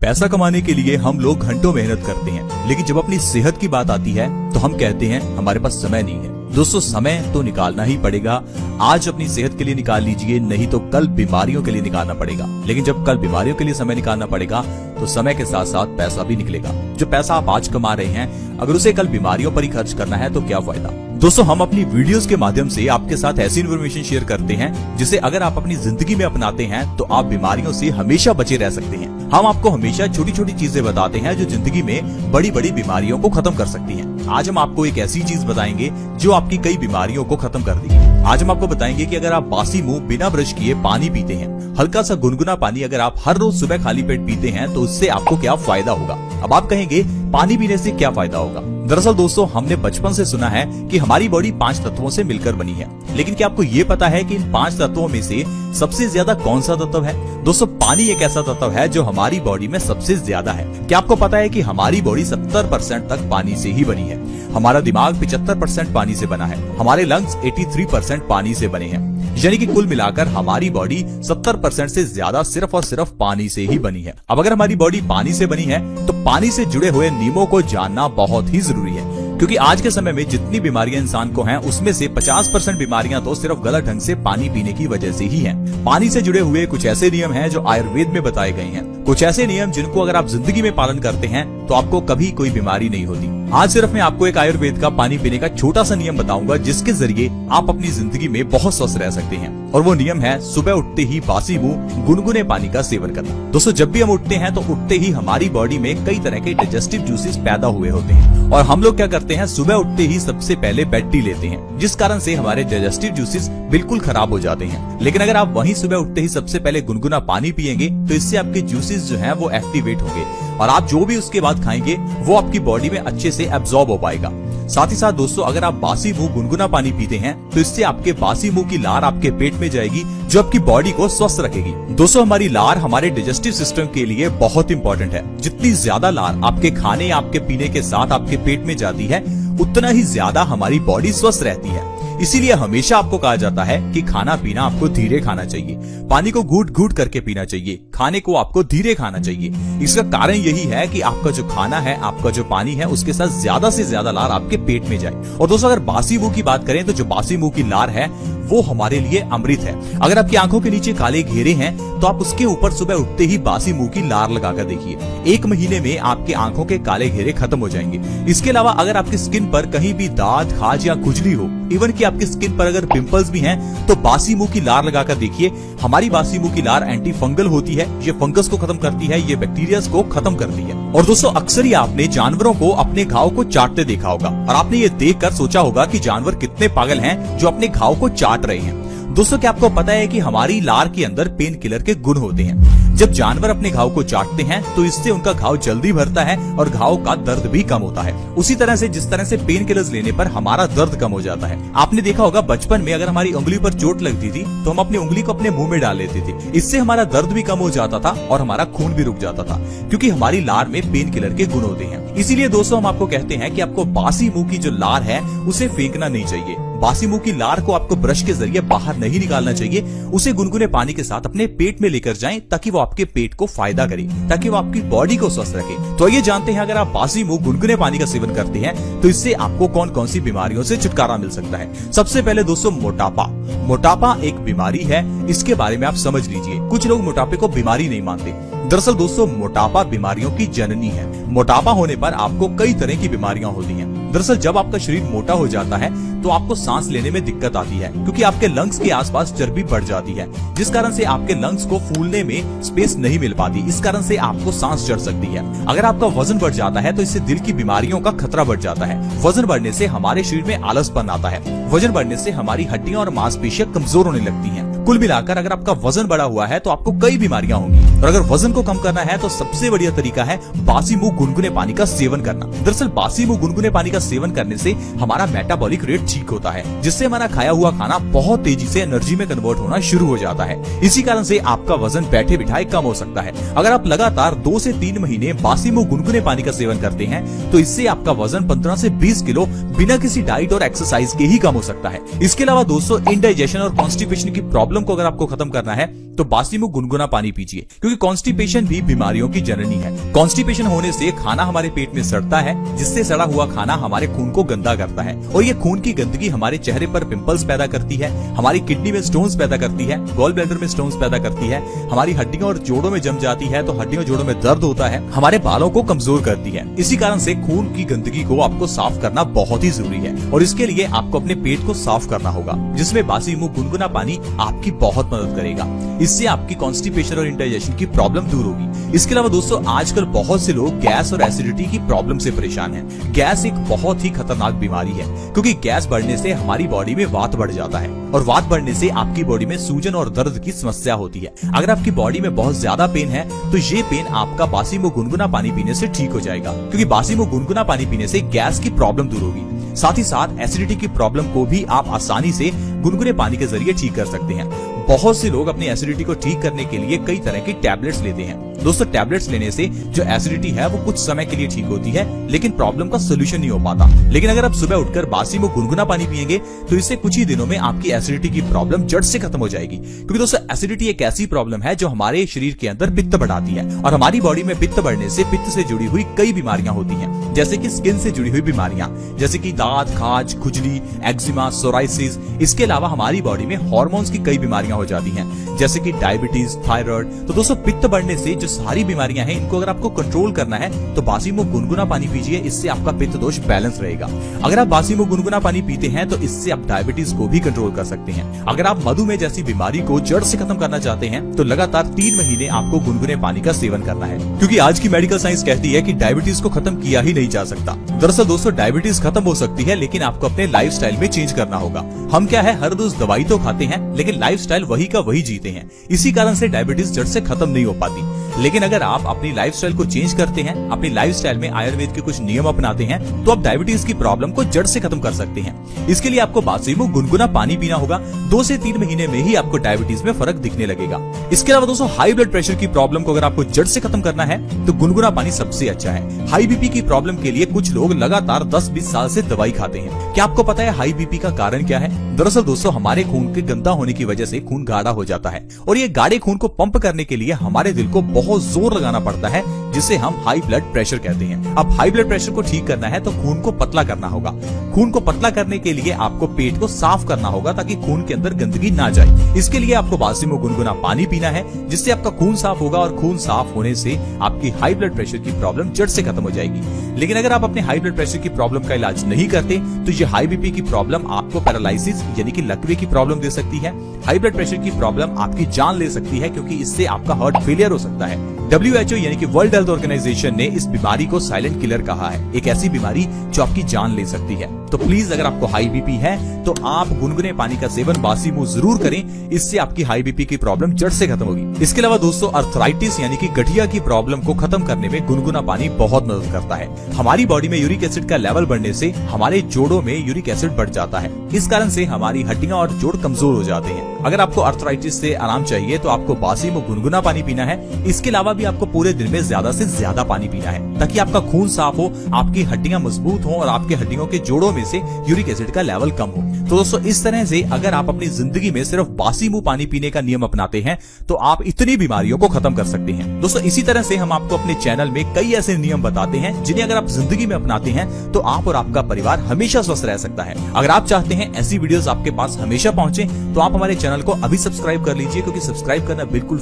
पैसा कमाने के लिए हम लोग घंटों मेहनत करते हैं, लेकिन जब अपनी सेहत की बात आती है तो हम कहते हैं हमारे पास समय नहीं है। दोस्तों, समय तो निकालना ही पड़ेगा। आज अपनी सेहत के लिए निकाल लीजिए, नहीं तो कल बीमारियों के लिए निकालना पड़ेगा। लेकिन जब कल बीमारियों के लिए समय निकालना पड़ेगा तो समय के साथ साथ पैसा भी निकलेगा। जो पैसा आप आज कमा रहे हैं, अगर उसे कल बीमारियों पर ही खर्च करना है तो क्या फायदा। दोस्तों, हम अपनी वीडियोस के माध्यम से आपके साथ ऐसी इन्फॉर्मेशन शेयर करते हैं जिसे अगर आप अपनी जिंदगी में अपनाते हैं तो आप बीमारियों से हमेशा बचे रह सकते हैं। हम आपको हमेशा छोटी छोटी चीजें बताते हैं जो जिंदगी में बड़ी बड़ी बीमारियों को खत्म कर सकती हैं। आज हम आपको एक ऐसी चीज बताएंगे जो आपकी कई बीमारियों को खत्म कर देगी। आज हम आपको बताएंगे कि अगर आप बासी मुंह बिना ब्रश किए पानी पीते हैं, हल्का सा गुनगुना पानी अगर आप हर रोज सुबह खाली पेट पीते हैं तो उससे आपको क्या फायदा होगा। अब आप कहेंगे पानी पीने से क्या फायदा होगा। दरअसल दोस्तों, हमने बचपन से सुना है कि हमारी बॉडी 5 तत्वों से मिलकर बनी है, लेकिन क्या आपको ये पता है कि इन 5 तत्वों में से सबसे ज्यादा कौन सा तत्व है। दोस्तों, पानी एक ऐसा तत्व है जो हमारी बॉडी में सबसे ज्यादा है। क्या आपको पता है कि हमारी बॉडी 70% तक पानी से ही बनी है। हमारा दिमाग 75% पानी से बना है। हमारे लंग्स 83% पानी से बने हैं। यानी कि कुल मिलाकर हमारी बॉडी 70% से ज्यादा सिर्फ और सिर्फ पानी से ही बनी है। अब अगर हमारी बॉडी पानी से बनी है तो पानी से जुड़े हुए नियमों को जानना बहुत ही जरूरी है, क्योंकि आज के समय में जितनी बीमारियां इंसान को हैं उसमें से 50% बीमारियां तो सिर्फ गलत ढंग से पानी पीने की वजह से ही हैं। पानी से जुड़े हुए कुछ ऐसे नियम हैं जो आयुर्वेद में बताए गए हैं, कुछ ऐसे नियम जिनको अगर आप जिंदगी में पालन करते हैं तो आपको कभी कोई बीमारी नहीं होती। आज सिर्फ मैं आपको एक आयुर्वेद का पानी पीने का छोटा सा नियम बताऊंगा जिसके जरिए आप अपनी जिंदगी में बहुत स्वस्थ रह सकते हैं, और वो नियम है सुबह उठते ही बासी मुंह गुनगुने पानी का सेवन करना। दोस्तों, जब भी हम उठते हैं तो उठते ही हमारी बॉडी में कई तरह के डाइजेस्टिव जूसेस पैदा हुए होते हैं, और हम लोग क्या करते हैं, सुबह उठते ही सबसे पहले बेड टी लेते हैं, जिस कारण से हमारे डाइजेस्टिव जूसेस बिल्कुल खराब हो जाते हैं। लेकिन अगर आप वहीं सुबह उठते ही सबसे पहले गुनगुना पानी पिएंगे तो इससे आपके जूसेस जो हैं वो एक्टिवेट होंगे, और आप जो भी उसके बाद खाएंगे वो आपकी बॉडी में अच्छे से एब्जॉर्ब हो पाएगा। साथ ही साथ दोस्तों, अगर आप बासी मुंह गुनगुना पानी पीते हैं तो इससे आपके बासी मुंह की लार आपके पेट में जाएगी, जो आपकी बॉडी को स्वस्थ रखेगी। दोस्तों, हमारी लार हमारे डाइजेस्टिव सिस्टम के लिए बहुत इंपॉर्टेंट है। जितनी ज्यादा लार आपके खाने आपके पीने के साथ आपके पेट में जाती है, उतना ही ज्यादा हमारी बॉडी स्वस्थ रहती है। इसीलिए हमेशा आपको कहा जाता है कि खाना पीना आपको धीरे खाना चाहिए, पानी को घूट घूट करके पीना चाहिए, खाने को आपको धीरे खाना चाहिए। इसका कारण यही है कि आपका जो खाना है, आपका जो पानी है, उसके साथ ज्यादा से ज्यादा लार आपके पेट में जाए। और दोस्तों, अगर बासी मुंह की बात करें तो जो बासी मुंह की लार है वो हमारे लिए अमृत है। अगर आपकी आंखों के नीचे काले घेरे हैं तो आप उसके ऊपर सुबह उठते ही बासी मुंह की लार लगाकर देखिए, 1 महीने में आपके आंखों के काले घेरे खत्म हो जाएंगे। इसके अलावा अगर आपकी स्किन पर कहीं भी दाग, खाज या खुजली हो, इवन कि आपकी स्किन पर अगर पिंपल्स भी हैं, तो बासी मुंह की लार लगाकर देखिए। हमारी बासी मुंह की लार एंटी फंगल होती है, ये फंगस को खत्म करती है, ये बैक्टीरिया को खत्म करती है। और दोस्तों, अक्सर ही आपने जानवरों को अपने घाव को चाटते देखा होगा, और आपने ये देखकर सोचा होगा कि जानवर कितने पागल हैं जो अपने घाव को चाट रहे हैं। दोस्तों, क्या आपको पता है कि हमारी लार के अंदर पेन किलर के गुण होते हैं। जब जानवर अपने घाव को चाटते हैं तो इससे उनका घाव जल्दी भरता है और घाव का दर्द भी कम होता है। उसी तरह से जिस तरह से पेन किलर्स लेने पर हमारा दर्द कम हो जाता है। आपने देखा होगा बचपन में अगर हमारी उंगली पर चोट लगती थी तो हम अपनी उंगली को अपने मुंह में डाल लेते थे। इससे हमारा दर्द भी कम हो जाता था और हमारा खून भी रुक जाता था, क्योंकि हमारी लार में पेन किलर के गुण होते हैं। इसीलिए दोस्तों, हम आपको कहते हैं कि आपको बासी मुंह की जो लार है उसे फेंकना नहीं चाहिए। बासी मुंह की लार को आपको ब्रश के जरिए बाहर नहीं निकालना चाहिए, उसे गुनगुने पानी के साथ अपने पेट में लेकर जाएं ताकि वो आपके पेट को फायदा करे, ताकि वो आपकी बॉडी को स्वस्थ रखे। तो ये जानते हैं, अगर आप बासी मुंह गुनगुने पानी का सेवन करते हैं तो इससे आपको कौन कौन सी बीमारियों से छुटकारा मिल सकता है। सबसे पहले दोस्तों, मोटापा। मोटापा एक बीमारी है, इसके बारे में आप समझ लीजिए। कुछ लोग मोटापे को बीमारी नहीं मानते। दरअसल दोस्तों, मोटापा बीमारियों की जननी है। मोटापा होने पर आपको कई तरह की बीमारियां होती हैं। दरअसल जब आपका शरीर मोटा हो जाता है तो आपको सांस लेने में दिक्कत आती है, क्योंकि आपके लंग्स के आसपास चर्बी बढ़ जाती है, जिस कारण से आपके लंग्स को फूलने में स्पेस नहीं मिल पाती। इस कारण से आपको सांस चढ़ सकती है। अगर आपका वजन बढ़ जाता है तो इससे दिल की बीमारियों का खतरा बढ़ जाता है। वजन बढ़ने से हमारे शरीर में आलसपन आता है। वजन बढ़ने से हमारी हड्डियां और मांसपेशियां कमजोर होने लगती हैं। कुल मिलाकर अगर आपका वजन बढ़ा हुआ है तो आपको कई बीमारियां होंगी, और अगर वजन को कम करना है तो सबसे बढ़िया तरीका है बासी मुंह गुनगुने पानी का सेवन करना। दरअसल बासी मुंह गुनगुने पानी का सेवन करने से हमारा मेटाबॉलिक रेट ठीक होता है, जिससे हमारा खाया हुआ खाना बहुत तेजी से एनर्जी में कन्वर्ट होना शुरू हो जाता है। इसी कारण से आपका वजन बैठे बिठाए कम हो सकता है। अगर आप लगातार 2 से 3 महीने बासी मुंह गुनगुने पानी का सेवन करते हैं तो इससे आपका वजन 15 से 20 किलो बिना किसी डाइट और एक्सरसाइज के ही कम हो सकता है। इसके अलावा दोस्तों, इंडाइजेशन और कॉन्स्टिपेशन की प्रॉब्लम प्रॉब्लम को अगर आपको खत्म करना है तो बासी मुंह गुनगुना पानी पीजिए, क्योंकि कॉन्स्टिपेशन भी बीमारियों की जननी है। कॉन्स्टिपेशन होने से खाना हमारे पेट में सड़ता है, जिससे सड़ा हुआ खाना हमारे खून को गंदा करता है और ये खून की गंदगी हमारे चेहरे पर पिंपल्स पैदा करती है, हमारी किडनी में स्टोन्स पैदा करती है, गॉल ब्लैडर में स्टोन्स पैदा करती है, हमारी हड्डियों और जोड़ों में जम जाती है तो हड्डियों जोड़ों में दर्द होता है, हमारे बालों को कमजोर करती है। इसी कारण से खून की गंदगी को आपको साफ करना बहुत ही जरूरी है और इसके लिए आपको अपने पेट को साफ करना होगा, जिसमें बासी मुंह गुनगुना पानी आपकी बहुत मदद करेगा। इससे आपकी कॉन्स्टिपेशन और इंडाइजेशन की प्रॉब्लम दूर होगी। इसके अलावा दोस्तों, आजकल बहुत से लोग गैस और एसिडिटी की प्रॉब्लम से परेशान हैं। गैस एक बहुत ही खतरनाक बीमारी है, क्योंकि गैस बढ़ने से हमारी बॉडी में वात बढ़ जाता है और वात बढ़ने से आपकी बॉडी में सूजन और दर्द की समस्या होती है। अगर आपकी बॉडी में बहुत ज्यादा पेन है तो ये पेन आपका बासी मुंह गुनगुना पानी पीने से ठीक हो जाएगा, क्योंकि बासी मुंह गुनगुना पानी पीने से गैस की प्रॉब्लम दूर होगी। साथ ही साथ एसिडिटी की प्रॉब्लम को भी आप आसानी से गुनगुने पानी के जरिए ठीक कर सकते हैं। बहुत से लोग अपनी एसिडिटी को ठीक करने के लिए कई तरह की टैबलेट्स लेते हैं। दोस्तों, टैबलेट्स लेने से जो एसिडिटी है वो कुछ समय के लिए ठीक होती है, लेकिन प्रॉब्लम का सोल्यूशन नहीं हो पाता। लेकिन अगर आप सुबह उठकर बासी मुंह गुनगुना पानी पिएंगे तो इससे कुछ ही दिनों में आपकी एसिडिटी की प्रॉब्लम जड़ से खत्म हो जाएगी। क्योंकि दोस्तों, एसिडिटी एक ऐसी प्रॉब्लम है जो हमारे शरीर के अंदर पित्त बढ़ाती है और हमारी बॉडी में पित्त बढ़ने से पित्त से जुड़ी हुई कई बीमारियां होती हैं, जैसे कि स्किन से जुड़ी हुई बीमारियां, जैसे कि दांत, खाज, खुजली, एक्जिमा, सोराइसिस। इसके अलावा हमारी बॉडी में हार्मोन्स की कई बीमारियां हो जाती हैं, जैसे कि डायबिटीज, थायराइड। तो दोस्तों, पित्त बढ़ने से जो सारी बीमारियां हैं, इनको अगर आपको कंट्रोल करना है तो बासी मुंह गुनगुना पानी पीजिए। इससे आपका पित्त दोष बैलेंस रहेगा। अगर आप बासी मुंह गुनगुना पानी पीते हैं तो इससे आप डायबिटीज को भी कंट्रोल कर सकते हैं। अगर आप मधुमेह जैसी बीमारी को जड़ से खत्म करना चाहते हैं तो लगातार 3 महीने आपको गुनगुने पानी का सेवन करना है, क्योंकि आज की मेडिकल साइंस कहती है कि डायबिटीज को खत्म किया ही नहीं जा सकता। दरअसल दोस्तों, डायबिटीज खत्म हो सकती है, लेकिन आपको अपने लाइफस्टाइल में चेंज करना होगा। हम क्या है, हर रोज दवाई तो खाते हैं, लेकिन लाइफस्टाइल वही का वही जीते हैं। इसी कारण से डायबिटीज जड़ से खत्म नहीं हो पाती। लेकिन अगर आप अपनी लाइफस्टाइल को चेंज करते हैं, अपनी लाइफस्टाइल में आयुर्वेद के कुछ नियम अपनाते हैं, तो आप डायबिटीज की प्रॉब्लम को जड़ से खत्म कर सकते हैं। इसके लिए आपको बासी मुंह गुनगुना पानी पीना होगा। 2 से 3 महीने में ही आपको डायबिटीज में फर्क दिखने लगेगा। इसके अलावा दोस्तों, हाई ब्लड प्रेशर की प्रॉब्लम को अगर आपको जड़ से खत्म करना है तो गुनगुना पानी सबसे अच्छा है। हाई बीपी की प्रॉब्लम के लिए कुछ लोग लगातार 10-20 साल से दवाई खाते हैं। क्या आपको पता है हाई बीपी का कारण क्या है? दरअसल दोस्तों, हमारे खून के गंदा होने की वजह से खून गाढ़ा हो जाता है और ये गाढ़े खून को पंप करने के लिए हमारे दिल को बहुत जोर लगाना पड़ता है, जिसे हम हाई ब्लड प्रेशर कहते हैं। अब हाई ब्लड प्रेशर को ठीक करना है तो खून को पतला करना होगा। खून को पतला करने के लिए आपको पेट को साफ करना होगा ताकि खून के अंदर गंदगी ना जाए। इसके लिए आपको बासी मुंह गुनगुना पानी पीना है, जिससे आपका खून साफ होगा और खून साफ होने से आपकी हाई ब्लड प्रेशर की प्रॉब्लम जड़ से खत्म हो जाएगी। लेकिन अगर आप अपने हाई ब्लड प्रेशर की प्रॉब्लम का इलाज नहीं करते तो ये हाई बीपी की प्रॉब्लम आपको पैरालिसिस यानी कि लकवे की प्रॉब्लम दे सकती है। हाई ब्लड प्रेशर की प्रॉब्लम आपकी जान ले सकती है, क्योंकि इससे आपका हार्ट फेलियर हो सकता है। WHO यानी कि वर्ल्ड हेल्थ ऑर्गेनाइजेशन ने इस बीमारी को साइलेंट किलर कहा है, एक ऐसी बीमारी जो आपकी जान ले सकती है। तो प्लीज, अगर आपको हाई बीपी है तो आप गुनगुने पानी का सेवन बासी मुंह जरूर करें, इससे आपकी हाई बीपी की प्रॉब्लम जड़ से खत्म होगी। इसके अलावा दोस्तों, अर्थराइटिस यानी कि गठिया की प्रॉब्लम को खत्म करने में गुनगुना पानी बहुत मदद करता है। हमारी बॉडी में यूरिक एसिड का लेवल बढ़ने से हमारे जोड़ों में यूरिक एसिड बढ़ जाता है। इस कारण से हमारी हड्डियां और जोड़ कमजोर हो जाते हैं। अगर आपको अर्थराइटिस से आराम चाहिए तो आपको बासी मुंह गुनगुना पानी पीना है। इसके अलावा भी आपको पूरे दिन में ज्यादा से ज्यादा पानी पीना है, ताकि आपका खून साफ हो, आपकी हड्डियां मजबूत हो और आपके हड्डियों के जोड़ों में से यूरिक एसिड का लेवल कम हो। तो दोस्तों, इस तरह से अगर आप अपनी जिंदगी में सिर्फ बासी मुंह पानी पीने का नियम अपनाते हैं तो आप इतनी बीमारियों को खत्म कर सकते हैं। दोस्तों, इसी तरह से हम आपको अपने चैनल में कई ऐसे नियम बताते हैं जिन्हें अगर आप जिंदगी में अपनाते हैं तो आप और आपका परिवार हमेशा स्वस्थ रह सकता है। अगर आप चाहते हैं ऐसी वीडियोस आपके पास हमेशा पहुंचे तो आप हमारे चैनल को अभी सब्सक्राइब कर लीजिए, क्योंकि सब्सक्राइब करना बिल्कुल